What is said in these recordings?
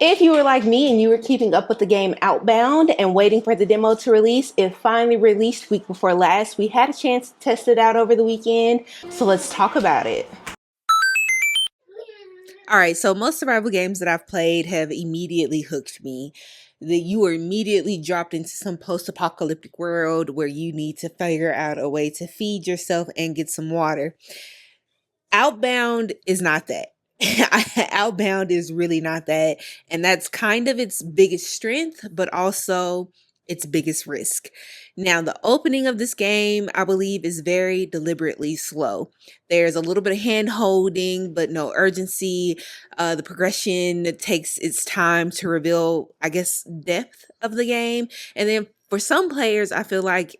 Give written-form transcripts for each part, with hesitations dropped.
If you were like me and you were keeping up with the game Outbound and waiting for the demo to release, it finally released week before last. We had a chance to test it out over the weekend, so let's talk about it. All right, so most survival games that I've played have immediately hooked me. That you are immediately dropped into some post-apocalyptic world where you need to figure out a way to feed yourself and get some water. Outbound is not that. Outbound is really not that. And that's kind of its biggest strength, but also its biggest risk. Now, the opening of this game, I believe, is very deliberately slow. There's a little bit of hand holding, but no urgency. The progression takes its time to reveal, I guess, depth of the game. And then for some players, I feel like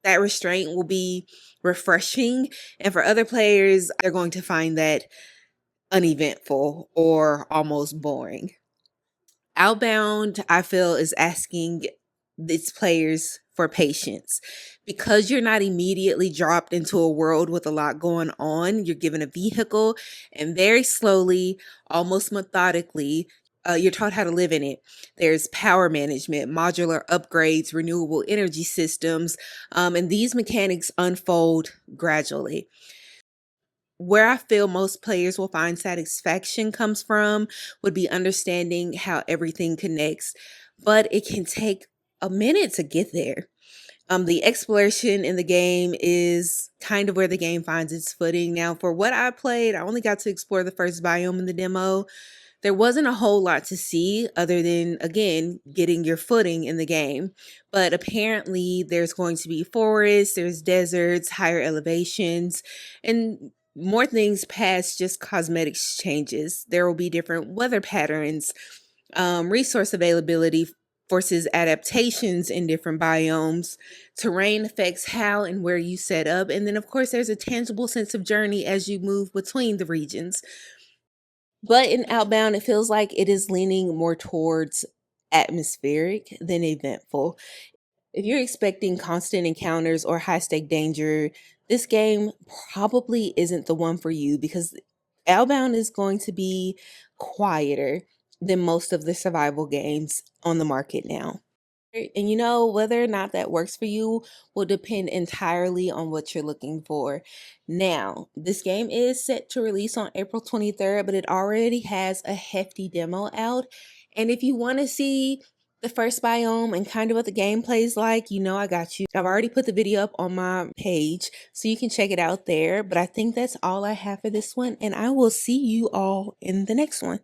that restraint will be refreshing. And for other players, they're going to find that uneventful or almost boring. Outbound, I feel, is asking its players for patience. Because you're not immediately dropped into a world with a lot going on, you're given a vehicle and very slowly, almost methodically, you're taught how to live in it. There's power management, modular upgrades, renewable energy systems, and these mechanics unfold gradually. Where I feel most players will find satisfaction comes from would be understanding how everything connects, but it can take a minute to get there. The exploration in the game is kind of where the game finds its footing. Now, for what I played, I only got to explore the first biome in the demo. There wasn't a whole lot to see other than, again, getting your footing in the game. But apparently, there's going to be forests, there's deserts, higher elevations, and more things past just cosmetics changes. There will be different weather patterns, resource availability forces adaptations in different biomes. Terrain affects how and where you set up. And then, of course, there's a tangible sense of journey as you move between the regions. But in Outbound, it feels like it is leaning more towards atmospheric than eventful. If you're expecting constant encounters or high stake danger, this game probably isn't the one for you because Outbound is going to be quieter than most of the survival games on the market now. And whether or not that works for you will depend entirely on what you're looking for. Now, this game is set to release on April 23rd, but it already has a hefty demo out. And if you want to see the first biome and kind of what the gameplay is like, I got you. I've already put the video up on my page, so you can check it out there. But I think that's all I have for this one, and I will see you all in the next one.